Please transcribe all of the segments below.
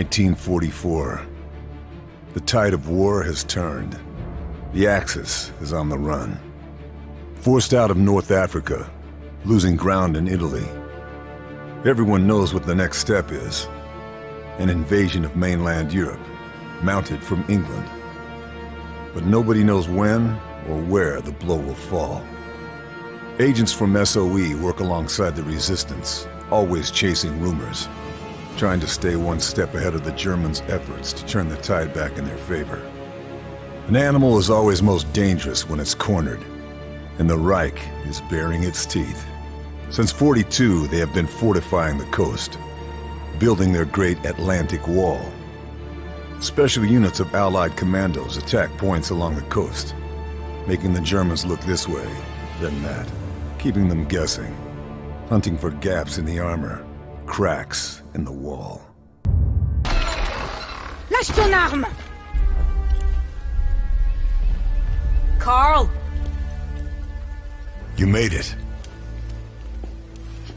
1944. The tide of war has turned. The Axis is on the run. Forced out of North Africa, losing ground in Italy. Everyone knows what the next step is. An invasion of mainland Europe, mounted from England. But nobody knows when or where the blow will fall. Agents from SOE work alongside the resistance, always chasing rumors, trying to stay one step ahead of the Germans' efforts to turn the tide back in their favor. An animal is always most dangerous when it's cornered, and the Reich is baring its teeth. Since '42, they have been fortifying the coast, building their great Atlantic Wall. Special units of Allied commandos attack points along the coast, making the Germans look this way, then that, keeping them guessing, hunting for gaps in the armor, cracks in the wall. Lâche ton arme! Carl! You made it.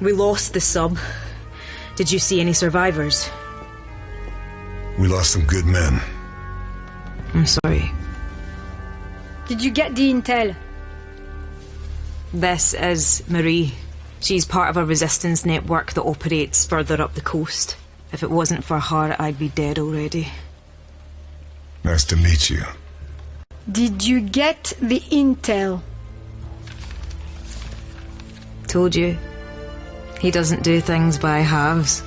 We lost the sub. Did you see any survivors? We lost some good men. I'm sorry. Did you get the intel? This is Marie. She's part of a resistance network that operates further up the coast. If it wasn't for her, I'd be dead already. Nice to meet you. Did you get the intel? Told you. He doesn't do things by halves.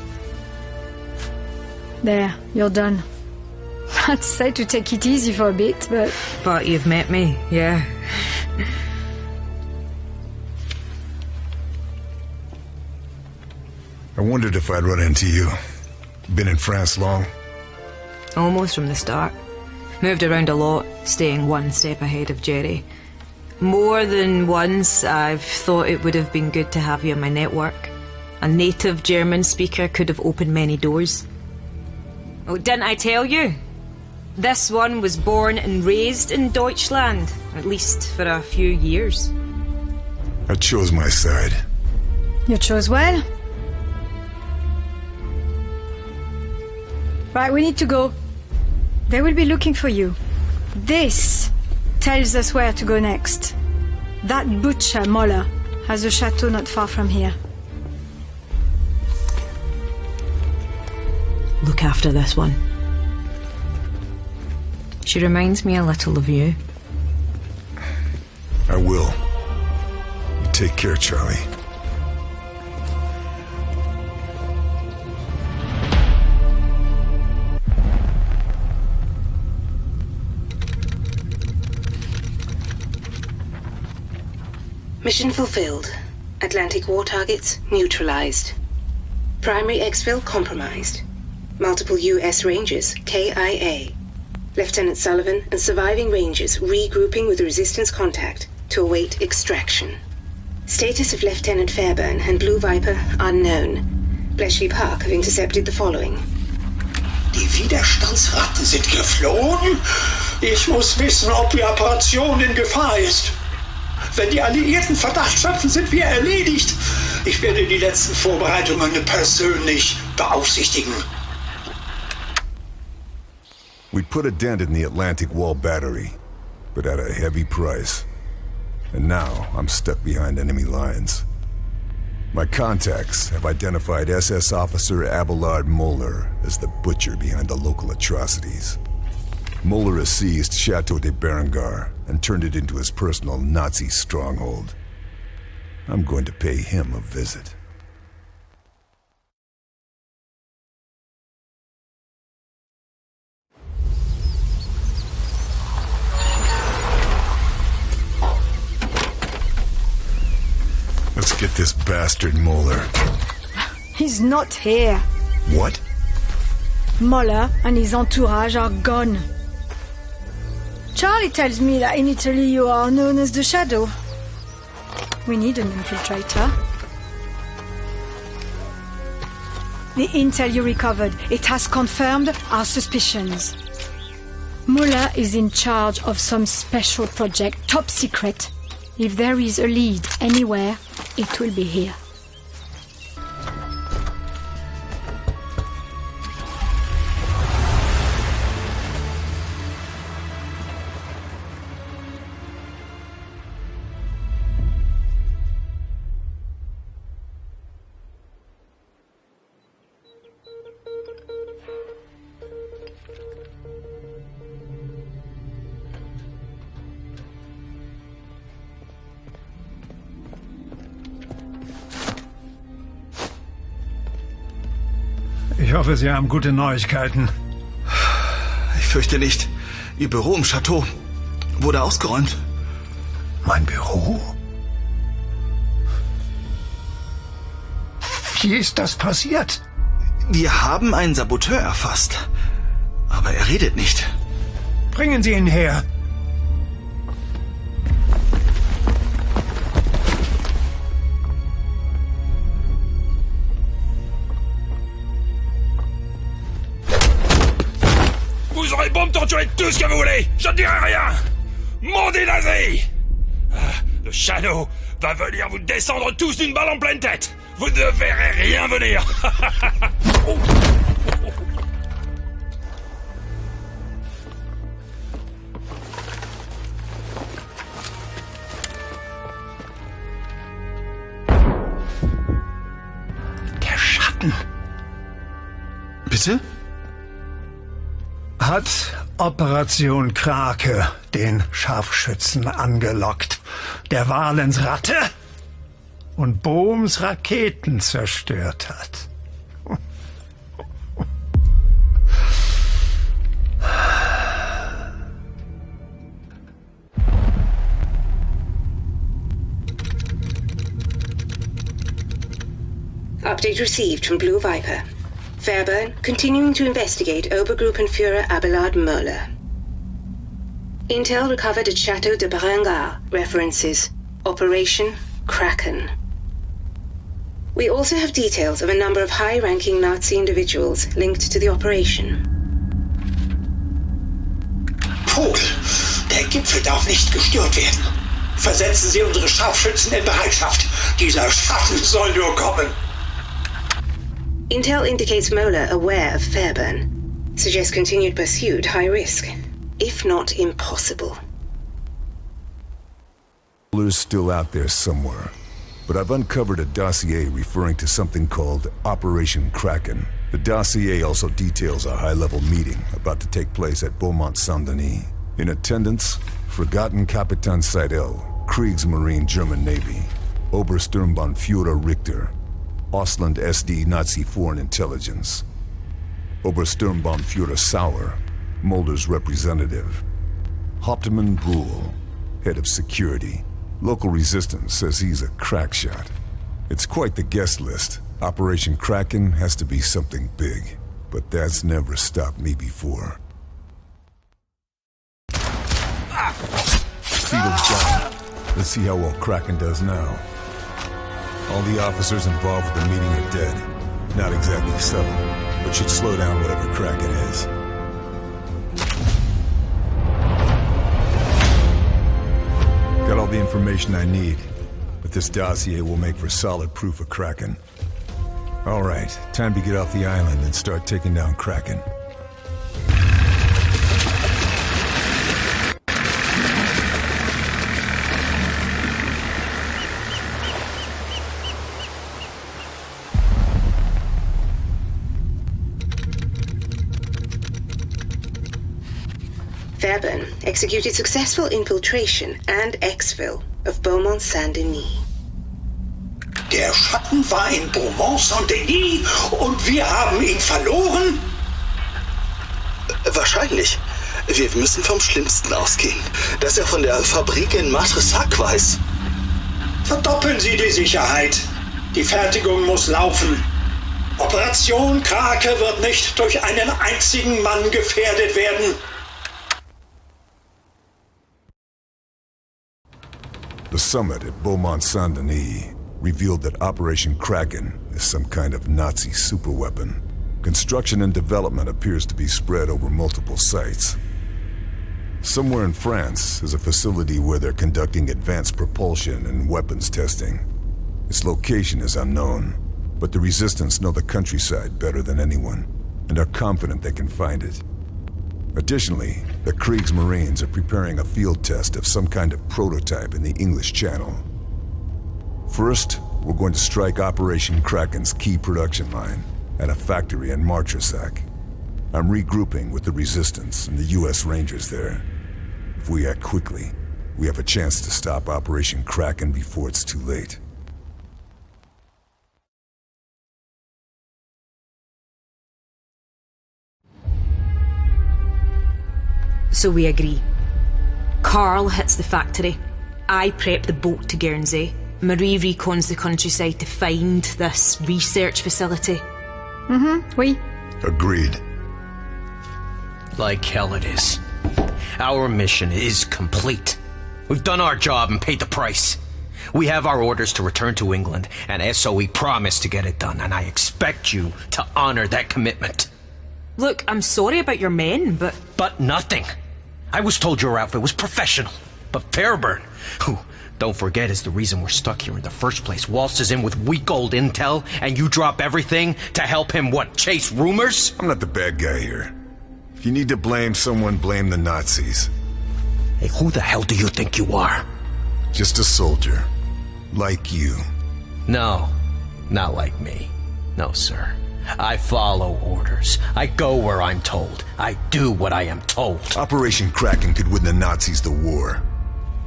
There, you're done. I'd say to take it easy for a bit, but... But you've met me, yeah. I wondered if I'd run into you. Been in France long? Almost from the start. Moved around a lot, staying one step ahead of Jerry. More than once, I've thought it would have been good to have you in my network. A native German speaker could have opened many doors. Oh, didn't I tell you? This one was born and raised in Deutschland, at least for a few years. I chose my side. You chose well. Right, we need to go. They will be looking for you. This tells us where to go next. That butcher, Moller, has a chateau not far from here. Look after this one. She reminds me a little of you. I will. You take care, Charlie. Mission fulfilled. Atlantic war targets neutralized. Primary exfil compromised. Multiple U.S. Rangers, KIA. Lieutenant Sullivan and surviving Rangers regrouping with resistance contact to await extraction. Status of Lieutenant Fairburn and Blue Viper unknown. Bletchley Park have intercepted the following. Die Widerstandsratten sind geflohen? Ich muss wissen, ob die Operation in Gefahr ist. Wenn die Alliierten Verdacht schöpfen, sind wir erledigt. Ich werde die letzten Vorbereitungen persönlich beaufsichtigen. We put a dent in the Atlantic Wall battery, but at a heavy price. And now I'm stuck behind enemy lines. My contacts have identified SS officer Abelard Moeller as the butcher behind the local atrocities. Moeller has seized Chateau de Berengar and turned it into his personal Nazi stronghold. I'm going to pay him a visit. Let's get this bastard Moeller. He's not here. What? Moeller and his entourage are gone. Charlie tells me that in Italy you are known as the Shadow. We need an infiltrator. The intel you recovered, it has confirmed our suspicions. Mullah is in charge of some special project, top secret. If there is a lead anywhere, it will be here. Ich hoffe, Sie haben gute Neuigkeiten. Ich fürchte nicht. Ihr Büro im Chateau wurde ausgeräumt. Mein Büro? Wie ist das passiert? Wir haben einen Saboteur erfasst. Aber er redet nicht. Bringen Sie ihn her. Vous aurez beau me torturer tout ce que vous voulez, je ne dirai rien. Maudit nazi! Le Shadow va venir vous descendre tous d'une balle en pleine tête. Vous ne verrez rien venir. Der Schatten Bitte? hat Operation Krake den Scharfschützen angelockt, der Valens Ratte und Bohms Raketen zerstört hat. Update received from Blue Viper. Fairburn continuing to investigate Obergruppenführer Abelard Möller. Intel recovered at Chateau de Berengar. References: Operation Kraken. We also have details of a number of high-ranking Nazi individuals linked to the operation. Vogel, der Gipfel darf nicht gestört werden. Versetzen Sie unsere Scharfschützen in Bereitschaft. Dieser Schatten soll nur kommen. Intel indicates Möller aware of Fairburn. Suggests continued pursuit high risk, if not impossible. Muller's still out there somewhere, but I've uncovered a dossier referring to something called Operation Kraken. The dossier also details a high-level meeting about to take place at Beaumont Saint-Denis. In attendance, Forgotten Kapitan Seidel, Kriegsmarine German Navy, Obersturmbannführer Richter, Ausland SD Nazi Foreign Intelligence, Obersturmbannführer Sauer, Mulder's representative, Hauptmann Bruhl, head of security. Local resistance says he's a crack shot. It's quite the guest list. Operation Kraken has to be something big, but that's never stopped me before. Fiedel's down. Let's see how well Kraken does now. All the officers involved with the meeting are dead. Not exactly subtle, but should slow down whatever Kraken is. Got all the information I need, but this dossier will make for solid proof of Kraken. All right, time to get off the island and start taking down Kraken. Fairburn executed successful infiltration and exfil of Beaumont Saint-Denis. Der Schatten war in Beaumont Saint-Denis und wir haben ihn verloren? Wahrscheinlich. Wir müssen vom Schlimmsten ausgehen. Dass er von der Fabrik in Matressac weiß. Verdoppeln Sie die Sicherheit. Die Fertigung muss laufen. Operation Krake wird nicht durch einen einzigen Mann gefährdet werden. The summit at Beaumont Saint-Denis. revealed that Operation Kraken is some kind of Nazi superweapon. Construction and development appears to be spread over multiple sites. Somewhere in France is a facility where they're conducting advanced propulsion and weapons testing. Its location is unknown, but the Resistance know the countryside better than anyone, and are confident they can find it. Additionally, the Kriegsmarines are preparing a field test of some kind of prototype in the English Channel. First, we're going to strike Operation Kraken's key production line at a factory in Martresac. I'm regrouping with the Resistance and the US Rangers there. If we act quickly, we have a chance to stop Operation Kraken before it's too late. So we agree. Carl hits the factory. I prep the boat to Guernsey. Marie recons the countryside to find this research facility. Oui. Agreed. Like hell it is. Our mission is complete. We've done our job and paid the price. We have our orders to return to England, and SOE promised to get it done, and I expect you to honor that commitment. Look, I'm sorry about your men, but... But nothing. I was told your outfit was professional. But Fairburn, who, don't forget, is the reason we're stuck here in the first place, waltzes in with weak old intel, and you drop everything to help him, what, chase rumors? I'm not the bad guy here. If you need to blame someone, blame the Nazis. Hey, who the hell do you think you are? Just a soldier. Like you. No, not like me. No, sir. I follow orders. I go where I'm told. I do what I am told. Operation Kraken could win the Nazis the war.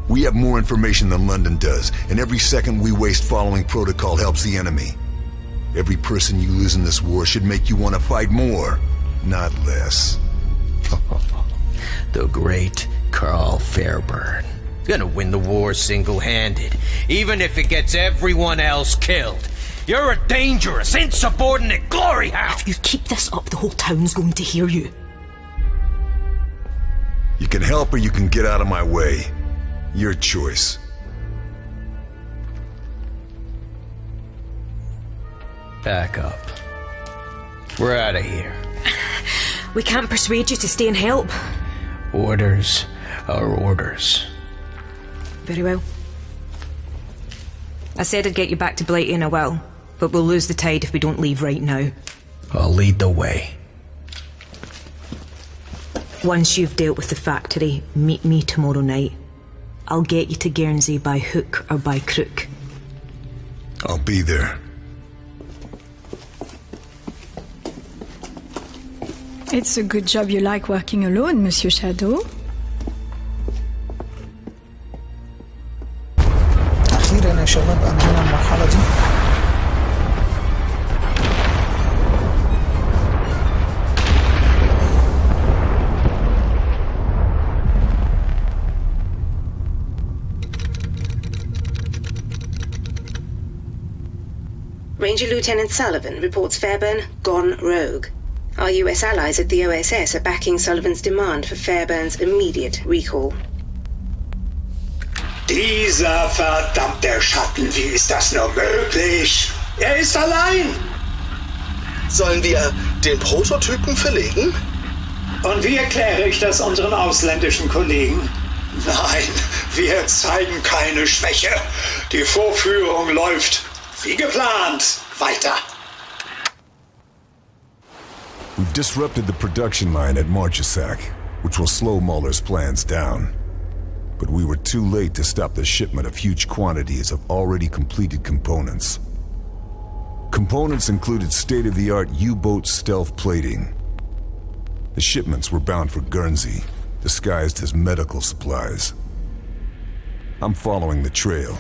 We have more information than London does, and every second we waste following protocol helps the enemy. Every person you lose in this war should make you want to fight more, not less. The great Carl Fairburn. Gonna win the war single-handed, even if it gets everyone else killed. You're a dangerous, insubordinate glory hound! If you keep this up, the whole town's going to hear you. You can help or you can get out of my way. Your choice. Back up. We're out of here. We can't persuade you to stay and help. Orders are orders. Very well. I said I'd get you back to Blighty and I will, but we'll lose the tide if we don't leave right now. I'll lead the way. Once you've dealt with the factory, meet me tomorrow night. I'll get you to Guernsey by hook or by crook. I'll be there. It's a good job you like working alone, Monsieur Shadow. أخيرا يا شباب أنهينا المرحلة دي. Ranger Lieutenant Sullivan reports Fairburn gone rogue. Our US allies at the OSS are backing Sullivan's demand for Fairburn's immediate recall. Dieser verdammte Schatten, wie ist das nur möglich? Er ist allein! Sollen wir den Prototypen verlegen? Und wie erkläre ich das unseren ausländischen Kollegen? Nein, wir zeigen keine Schwäche. Die Vorführung läuft wie geplant weiter. We've disrupted the production line at Martresac, which will slow Muller's plans down. But we were too late to stop the shipment of huge quantities of already completed components. Components included state-of-the-art U-boat stealth plating. The shipments were bound for Guernsey, disguised as medical supplies. I'm following the trail.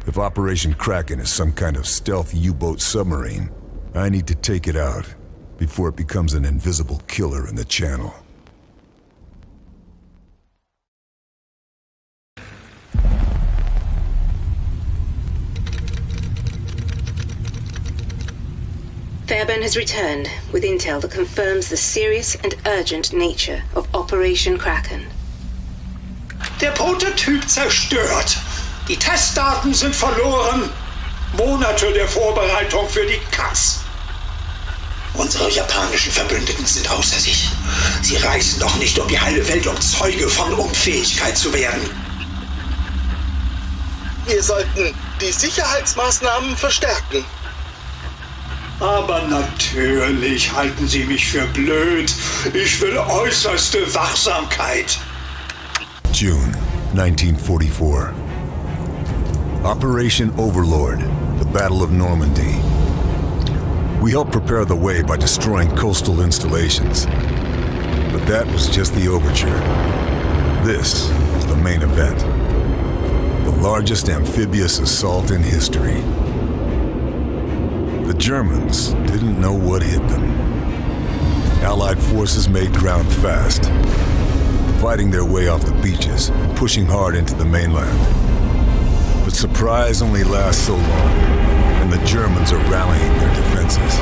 If Operation Kraken is some kind of stealth U-boat submarine, I need to take it out before it becomes an invisible killer in the channel. Fairburn has returned with intel that confirms the serious and urgent nature of Operation Kraken. Der Prototyp zerstört. Die Testdaten sind verloren. Monate der Vorbereitung für die Katz. Unsere japanischen Verbündeten sind außer sich. Sie reisen doch nicht um die halbe Welt, um Zeuge von Unfähigkeit zu werden. Wir sollten die Sicherheitsmaßnahmen verstärken. Aber natürlich halten Sie mich für blöd. Ich will äußerste Wachsamkeit. June 1944. Operation Overlord, the Battle of Normandy. We helped prepare the way by destroying coastal installations. But that was just the overture. This is the main event. The largest amphibious assault in history. The Germans didn't know what hit them. Allied forces made ground fast, fighting their way off the beaches, pushing hard into the mainland. But surprise only lasts so long, and the Germans are rallying their defenses.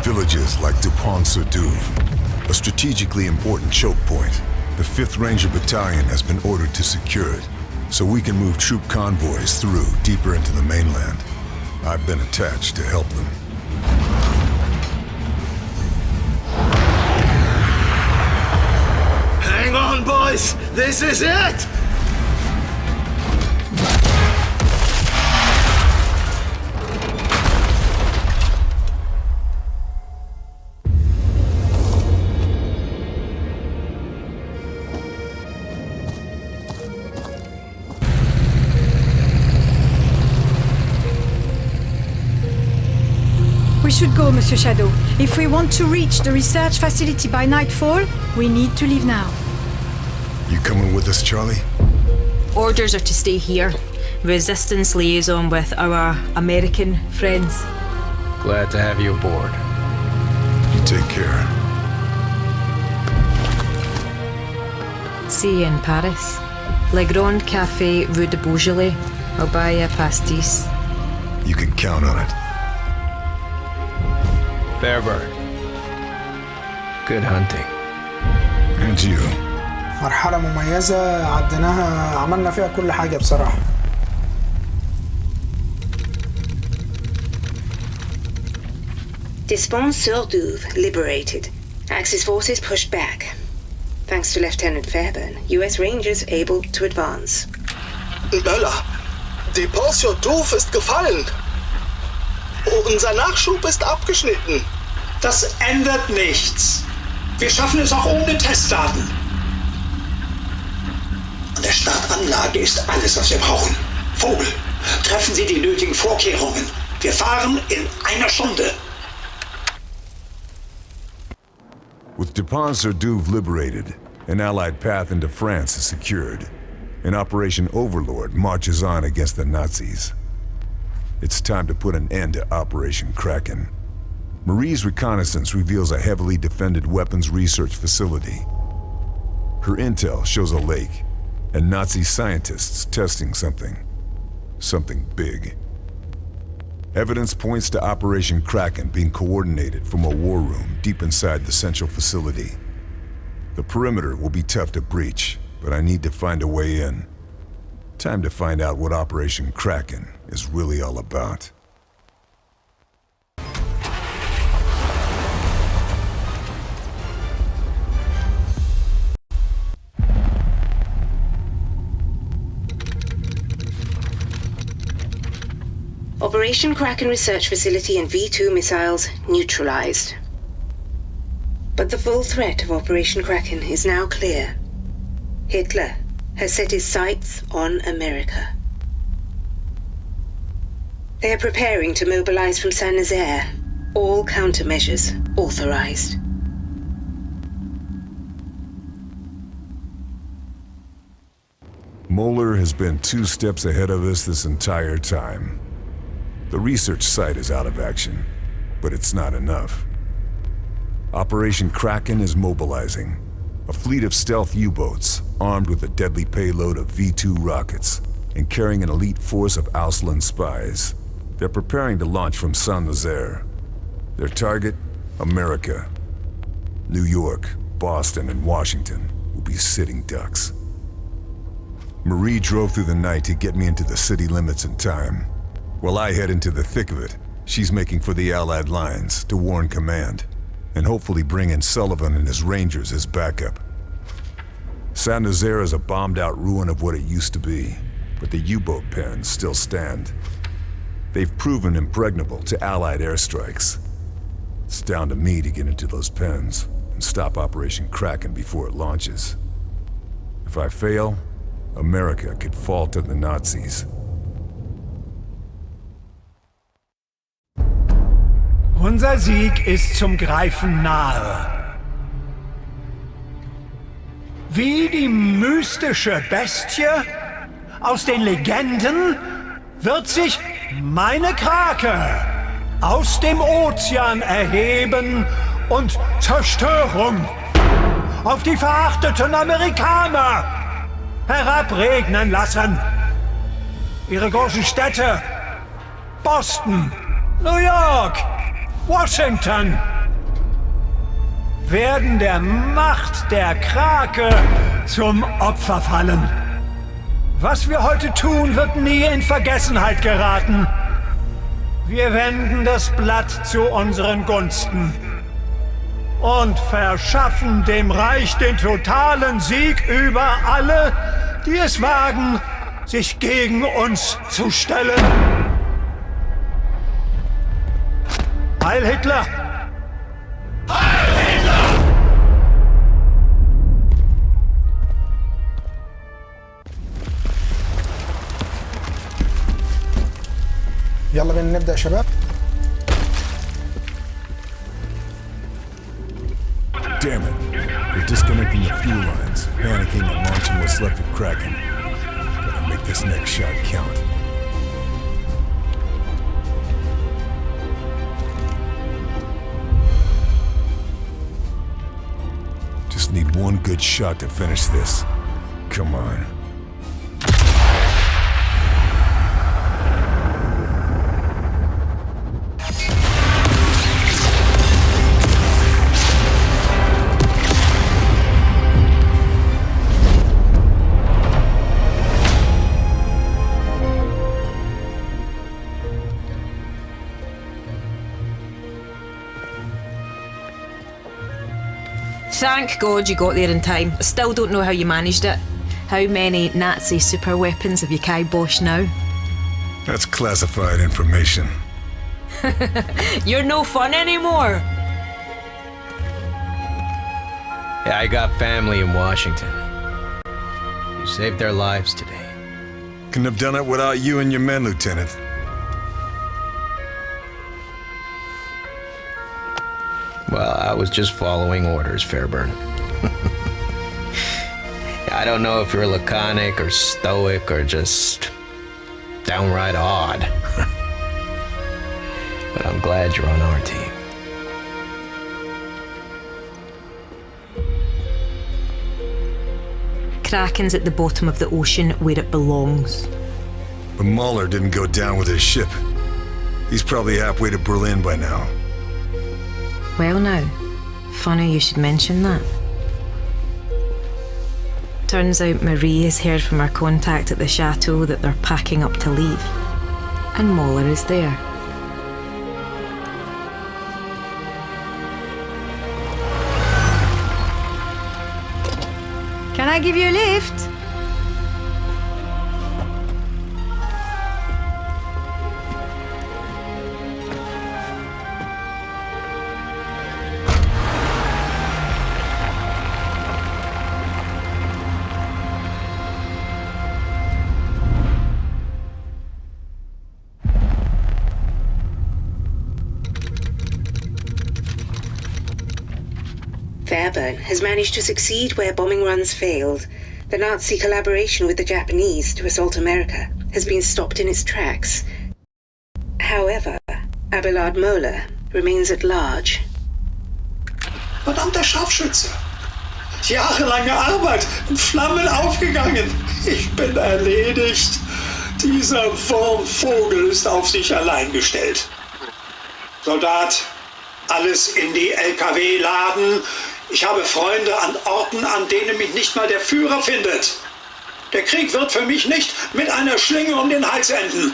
Villages like Dupont-sur-Douve, a strategically important choke point, the 5th Ranger Battalion has been ordered to secure it, so we can move troop convoys through deeper into the mainland. I've been attached to help them. Hang on, boys! This is it! We should go, Monsieur Shadow. If we want to reach the research facility by nightfall, we need to leave now. You coming with us, Charlie? Orders are to stay here. Resistance liaison with our American friends. Glad to have you aboard. You take care. See you in Paris. Le Grand Café Rue de Beaujolais. I'll buy you a pastis. You can count on it. Fair bird. Good hunting. And you. مرحلة مميزة عديناها عملنا فيها كل حاجة بصراحة. Despont-sur-Douve liberated. Axis forces pushed back. Thanks to Lieutenant Fairburn, US Rangers able to advance. Möller, Despont-sur-Douve ist gefallen. Unser Nachschub ist abgeschnitten. Das ändert nichts. Wir schaffen es auch ohne Testdaten. An der Startanlage ist alles, was wir brauchen. Vogel, treffen Sie die nötigen Vorkehrungen. Wir fahren in einer Stunde. With Dupont-sur-Douve liberated, an Allied path into France is secured, and Operation Overlord marches on against the Nazis. It's time to put an end to Operation Kraken. Marie's reconnaissance reveals a heavily defended weapons research facility. Her intel shows a lake, and Nazi scientists testing something. Something big. Evidence points to Operation Kraken being coordinated from a war room deep inside the central facility. The perimeter will be tough to breach, but I need to find a way in. Time to find out what Operation Kraken is really all about. Operation Kraken research facility and V2 missiles neutralized. But the full threat of Operation Kraken is now clear. Hitler has set his sights on America. They are preparing to mobilize from Saint-Nazaire, all countermeasures authorized. Moeller has been 2 steps ahead of us this entire time. The research site is out of action, but it's not enough. Operation Kraken is mobilizing. A fleet of stealth U-boats, armed with a deadly payload of V2 rockets, and carrying an elite force of Auslan spies. They're preparing to launch from Saint-Nazaire. Their target, America. New York, Boston, and Washington will be sitting ducks. Marie drove through the night to get me into the city limits in time. While I head into the thick of it, she's making for the Allied lines to warn command, and hopefully bring in Sullivan and his Rangers as backup. Saint-Nazaire is a bombed-out ruin of what it used to be, but the U-boat pens still stand. They've proven impregnable to Allied airstrikes. It's down to me to get into those pens and stop Operation Kraken before it launches. If I fail, America could fall to the Nazis. Unser Sieg ist zum Greifen nahe. Wie die mystische Bestie aus den Legenden wird sich meine Krake aus dem Ozean erheben und Zerstörung auf die verachteten Amerikaner herabregnen lassen. Ihre großen Städte, Boston, New York, Washington, werden der Macht der Krake zum Opfer fallen. Was wir heute tun, wird nie in Vergessenheit geraten. Wir wenden das Blatt zu unseren Gunsten und verschaffen dem Reich den totalen Sieg über alle, die es wagen, sich gegen uns zu stellen. Heil Hitler! Heil Hitler! يلا بينا نبدأ يا شباب. Damn it. They're disconnecting the fuel lines, panicking and launching what's left of Kraken. Gotta make this next shot count. Just need one good shot to finish this. Come on. Thank God you got there in time. I still don't know how you managed it. How many Nazi super weapons have you kiboshed now? That's classified information. You're no fun anymore. Yeah, I got family in Washington. You saved their lives today. Couldn't have done it without you and your men, Lieutenant. Well, I was just following orders, Fairburn. I don't know if you're laconic or stoic or just downright odd. But I'm glad you're on our team. Kraken's at the bottom of the ocean where it belongs. But Mahler didn't go down with his ship. He's probably halfway to Berlin by now. Well now, funny you should mention that. Turns out Marie has heard from her contact at the chateau that they're packing up to leave. And Mahler is there. Can I give you a lift? Fairburn has managed to succeed where bombing runs failed. The Nazi collaboration with the Japanese to assault America has been stopped in its tracks. However, Abelard Moeller remains at large. Verdammter Scharfschütze! Jahrelange Arbeit in Flammen aufgegangen. Ich bin erledigt. Dieser Wurmvogel ist auf sich allein gestellt. Soldat, alles in die LKW laden. Ich habe Freunde an Orten, an denen mich nicht mal der Führer findet. Der Krieg wird für mich nicht mit einer Schlinge um den Hals enden.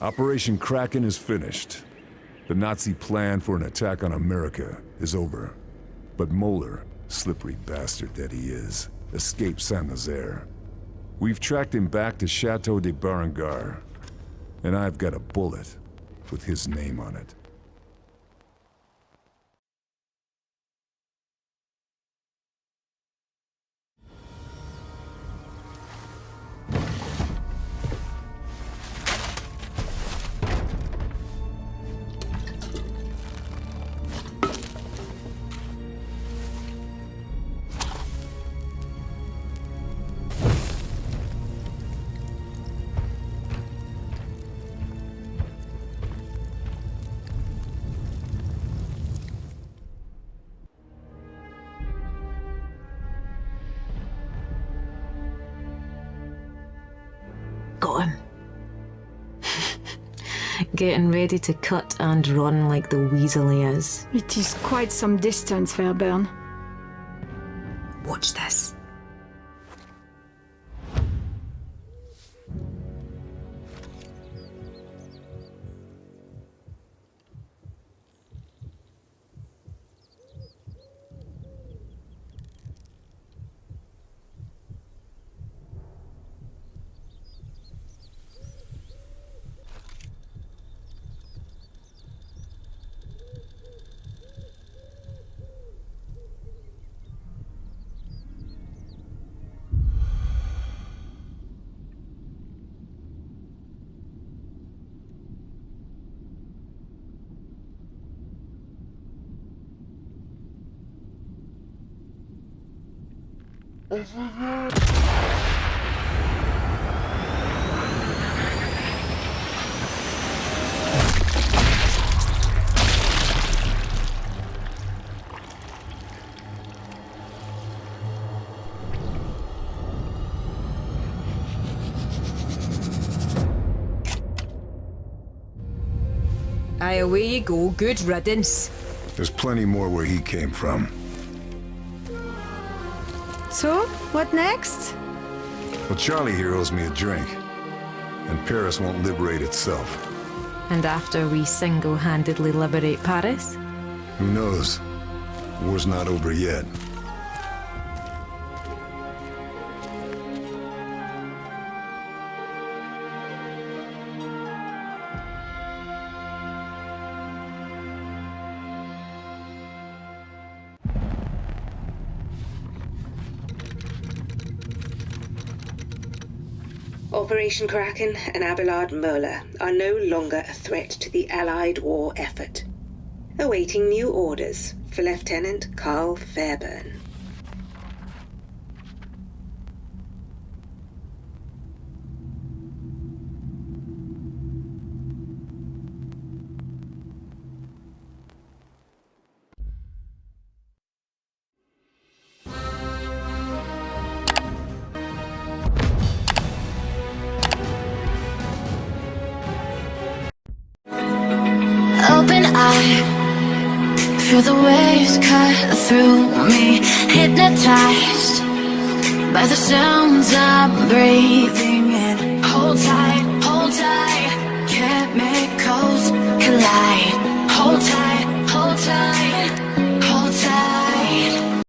Operation Kraken is finished. The Nazi plan for an attack on America is over. But Moeller, slippery bastard that he is, escaped Saint-Nazaire. We've tracked him back to Chateau de Berengar, and I've got a bullet with his name on it. Got him. Getting ready to cut and run like the weasel he is. It is quite some distance, Fairburn. Watch this. Aye, away you go. Good riddance. There's plenty more where he came from. So, what next? Well, Charlie here owes me a drink. And Paris won't liberate itself. And after we single-handedly liberate Paris? Who knows? War's not over yet. Operation Kraken and Abelard Moeller are no longer a threat to the Allied war effort. Awaiting new orders for Lieutenant Carl Fairburn. Open eye, feel the waves cut through me, hypnotized by the sounds I'm breathing in. Hold tight, chemicals collide.